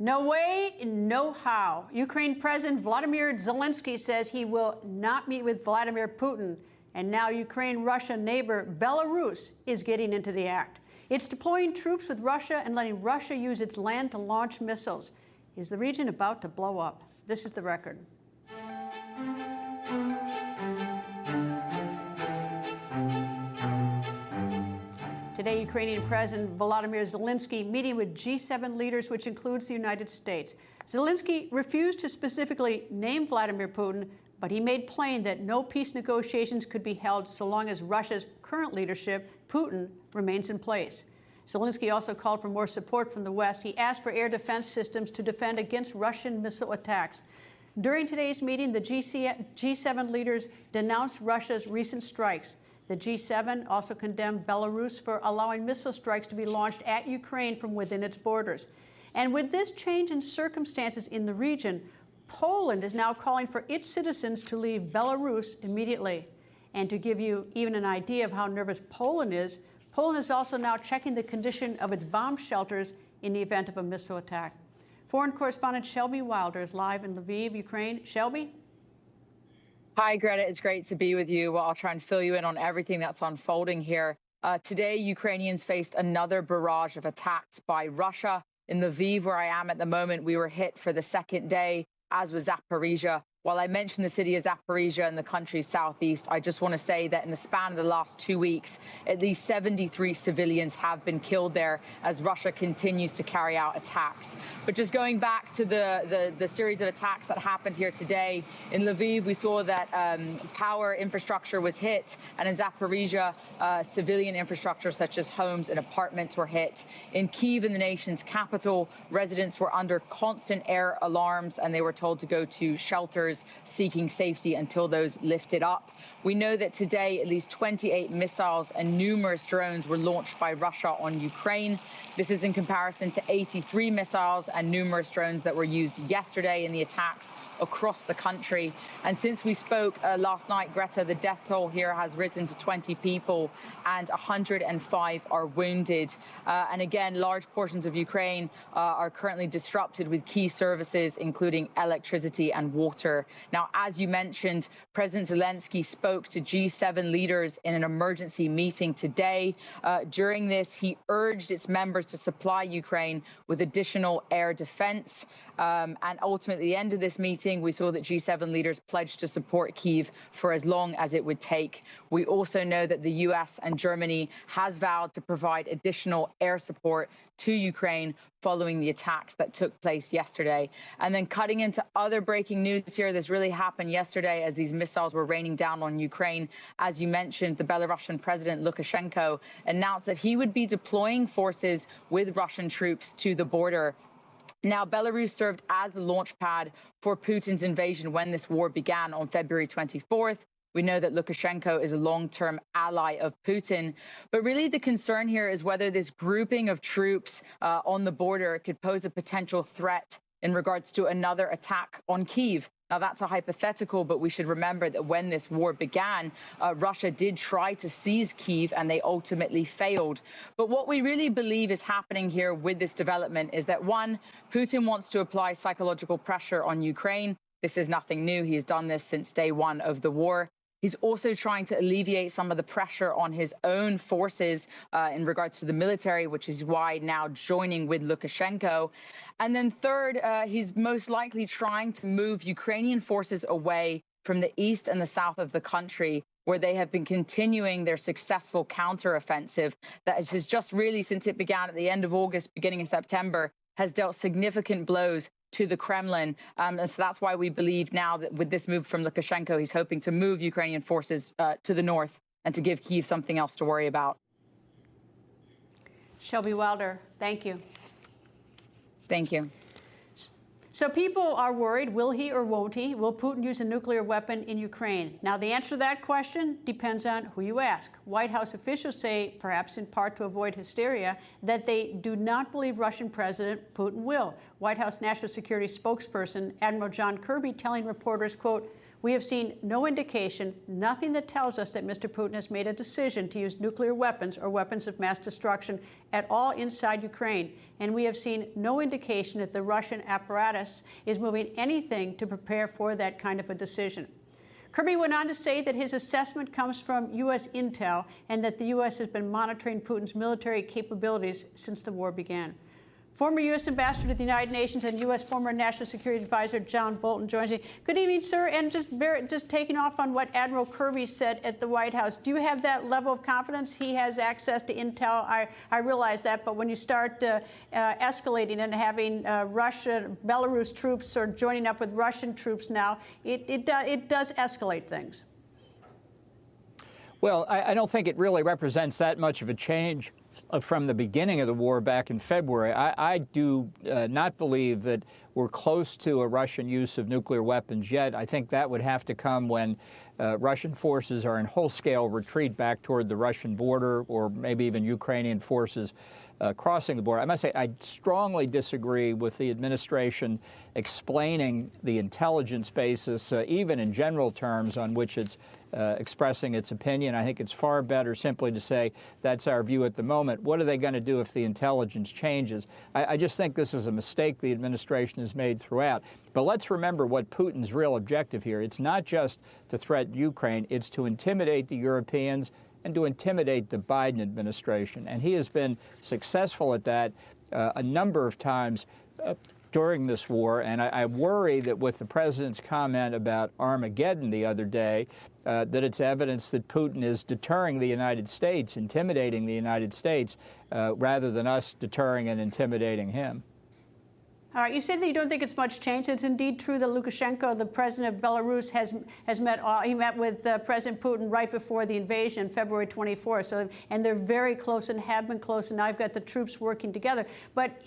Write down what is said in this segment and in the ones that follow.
No way, no how. Ukraine President Volodymyr Zelenskyy says he will not meet with Vladimir Putin. And now Ukraine-Russia neighbor Belarus is getting into the act. It's deploying troops with Russia and letting Russia use its land to launch missiles. Is the region about to blow up? This is the record. Today, Ukrainian President Volodymyr Zelenskyy meeting with G7 leaders, which includes the United States. Zelenskyy refused to specifically name Vladimir Putin, but he made plain that no peace negotiations could be held so long as Russia's current leadership, Putin, remains in place. Zelenskyy also called for more support from the West. He asked for air defense systems to defend against Russian missile attacks. During today's meeting, the G7 leaders denounced Russia's recent strikes. The G7 also condemned Belarus for allowing missile strikes to be launched at Ukraine from within its borders. And with this change in circumstances in the region, Poland is now calling for its citizens to leave Belarus immediately. And to give you even an idea of how nervous Poland is also now checking the condition of its bomb shelters in the event of a missile attack. Foreign correspondent Shelby Wilder is live in Lviv, Ukraine. Shelby? Hi, Greta. It's great to be with you. Well, I'll try and fill you in on everything that's unfolding here. Today, Ukrainians faced another barrage of attacks by Russia. In Lviv, where I am at the moment, we were hit for the second day, as was Zaporizhia. While I mentioned the city of Zaporizhia in the country's southeast, I just want to say that in the span of the last 2 weeks, at least 73 civilians have been killed there as Russia continues to carry out attacks. But just going back to the series of attacks that happened here today, in Lviv, we saw that power infrastructure was hit, and in Zaporizhia, civilian infrastructure such as homes and apartments were hit. In Kyiv, in the nation's capital, residents were under constant air alarms, and they were told to go to shelters seeking safety until those lifted up. We know that today at least 28 missiles and numerous drones were launched by Russia on Ukraine. This is in comparison to 83 missiles and numerous drones that were used yesterday in the attacks across the country. And since we spoke last night, Greta, the death toll here has risen to 20 people and 105 are wounded. And again, large portions of Ukraine are currently disrupted with key services, including electricity and water. Now, as you mentioned, President Zelenskyy spoke to G7 leaders in an emergency meeting today. During this, he urged its members to supply Ukraine with additional air defense. And ultimately, at the end of this meeting, we saw that G7 leaders pledged to support Kyiv for as long as it would take. We also know that the US and Germany has vowed to provide additional air support to Ukraine following the attacks that took place yesterday. And then cutting into other breaking news here, this really happened yesterday as these missiles were raining down on Ukraine. As you mentioned, the Belarusian president, Lukashenko, announced that he would be deploying forces with Russian troops to the border. Now, Belarus served as the launch pad for Putin's invasion when this war began on February 24th. We know that Lukashenko is a long-term ally of Putin. But really the concern here is whether this grouping of troops on the border could pose a potential threat in regards to another attack on Kyiv. Now, that's a hypothetical, but we should remember that when this war began, Russia did try to seize Kyiv, and they ultimately failed. But what we really believe is happening here with this development is that, one, Putin wants to apply psychological pressure on Ukraine. This is nothing new. He has done this since day one of the war. He's also trying to alleviate some of the pressure on his own forces in regards to the military, which is why now joining with Lukashenko. And then third, he's most likely trying to move Ukrainian forces away from the east and the south of the country, where they have been continuing their successful counteroffensive that has just really, since it began at the end of August, beginning of September, has dealt significant blows to the Kremlin. And so that's why we believe now that with this move from Lukashenko, he's hoping to move Ukrainian forces to the north and to give Kyiv something else to worry about. Shelby Wilder, thank you. Thank you. So people are worried, will he or won't he? Will Putin use a nuclear weapon in Ukraine? Now, the answer to that question depends on who you ask. White House officials say, perhaps in part to avoid hysteria, that they do not believe Russian President Putin will. White House National Security spokesperson Admiral John Kirby telling reporters, quote, We have seen no indication, nothing that tells us that Mr. Putin has made a decision to use nuclear weapons or weapons of mass destruction at all inside Ukraine. And we have seen no indication that the Russian apparatus is moving anything to prepare for that kind of a decision. Kirby went on to say that his assessment comes from U.S. intel and that the U.S. has been monitoring Putin's military capabilities since the war began. Former U.S. Ambassador to the United Nations and U.S. former National Security Advisor John Bolton joins me. Good evening, sir. And just taking off on what Admiral Kirby said at the White House, do you have that level of confidence he has access to intel? I realize that, but when you start escalating and having Russia, Belarus troops or joining up with Russian troops now, it does escalate things. Well, I don't think it really represents that much of a change from the beginning of the war back in February. I do not believe that we're close to a Russian use of nuclear weapons yet. I think that would have to come when Russian forces are in whole-scale retreat back toward the Russian border, or maybe even Ukrainian forces crossing the border. I must say, I strongly disagree with the administration explaining the intelligence basis, even in general terms, on which it's expressing its opinion. I think it's far better simply to say that's our view at the moment. What are they going to do if the intelligence changes? I just think this is a mistake the administration has made throughout. But let's remember what Putin's real objective here. It's not just to threaten Ukraine, it's to intimidate the Europeans and to intimidate the Biden administration. And he has been successful at that a number of times during this war. And I worry that with the president's comment about Armageddon the other day, that it's evidence that Putin is deterring the United States, intimidating the United States, rather than us deterring and intimidating him. All right, you say that you don't think it's much change. It's indeed true that Lukashenko, the president of Belarus, has met with President Putin right before the invasion, February 24th. So, and they're very close and have been close. And now I've got the troops working together. But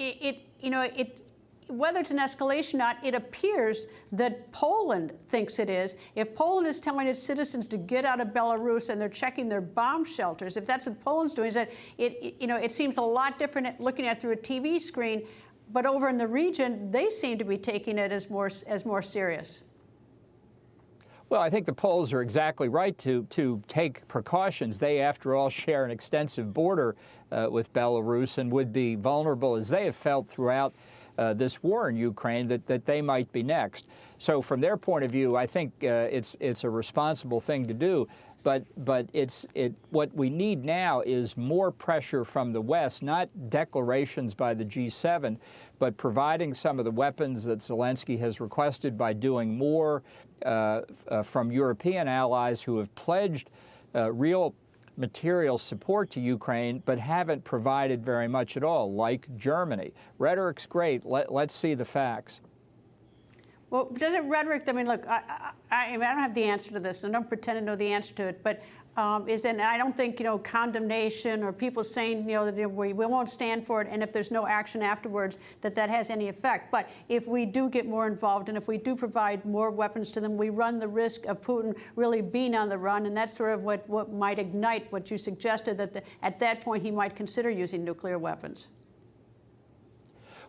whether it's an escalation or not, it appears that Poland thinks it is. If Poland is telling its citizens to get out of Belarus and they're checking their bomb shelters, if that's what Poland's doing, is that it seems a lot different looking at it through a TV screen. But over in the region, they seem to be taking it as more serious. Well, I think the Poles are exactly right to take precautions. They, after all, share an extensive border with Belarus and would be vulnerable, as they have felt throughout this war in Ukraine, that they might be next. So from their point of view, I think it's a responsible thing to do. But what we need now is more pressure from the West, not declarations by the G7, but providing some of the weapons that Zelenskyy has requested by doing more from European allies who have pledged real material support to Ukraine, but haven't provided very much at all, like Germany. Rhetoric's great. Let's see the facts. Well, doesn't rhetoric, I mean, look, I don't have the answer to this, and I don't pretend to know the answer to it, but and I don't think, condemnation or people saying, that we won't stand for it, and if there's no action afterwards, that has any effect. But if we do get more involved and if we do provide more weapons to them, we run the risk of Putin really being on the run, and that's sort of what might ignite what you suggested, that at that point he might consider using nuclear weapons.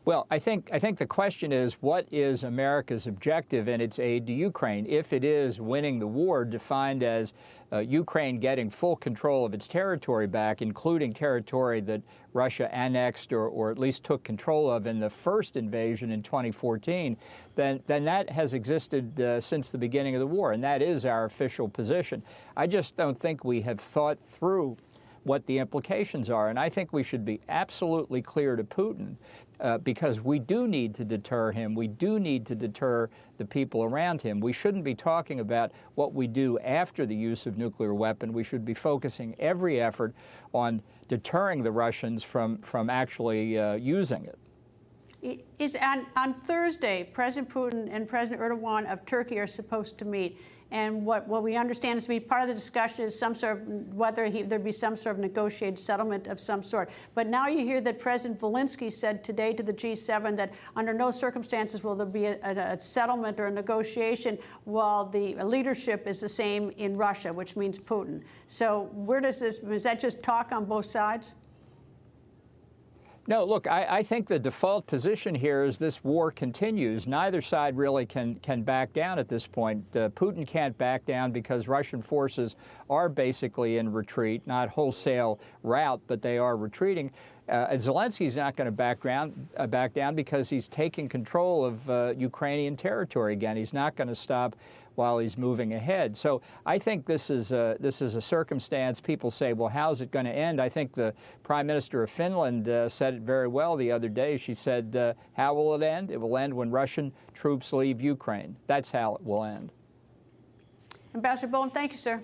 Well, I think the question is, what is America's objective in its aid to Ukraine? If it is winning the war, defined as Ukraine getting full control of its territory back, including territory that Russia annexed or at least took control of in the first invasion in 2014, then that has existed since the beginning of the war, and that is our official position. I just don't think we have thought through what the implications are. And I think we should be absolutely clear to Putin, because we do need to deter him. We do need to deter the people around him. We shouldn't be talking about what we do after the use of nuclear weapon. We should be focusing every effort on deterring the Russians from actually using it. On Thursday, President Putin and President Erdogan of Turkey are supposed to meet. And what we understand is to be part of the discussion is some sort of whether there'd be some sort of negotiated settlement of some sort. But now you hear that President Zelenskyy said today to the G7 that under no circumstances will there be a settlement or a negotiation while the leadership is the same in Russia, which means Putin. So where does this, is that just talk on both sides? No, look, I think the default position here is this war continues. Neither side really can back down at this point. Putin can't back down because Russian forces are basically in retreat, not wholesale rout, but they are retreating. Zelensky's not going to back down because he's taking control of Ukrainian territory again. He's not going to stop while he's moving ahead. So I think this is a circumstance. People say, well, how's it going to end? I think the Prime Minister of Finland said it very well the other day. She said, how will it end? It will end when Russian troops leave Ukraine. That's how it will end. Ambassador Bolton, thank you, sir.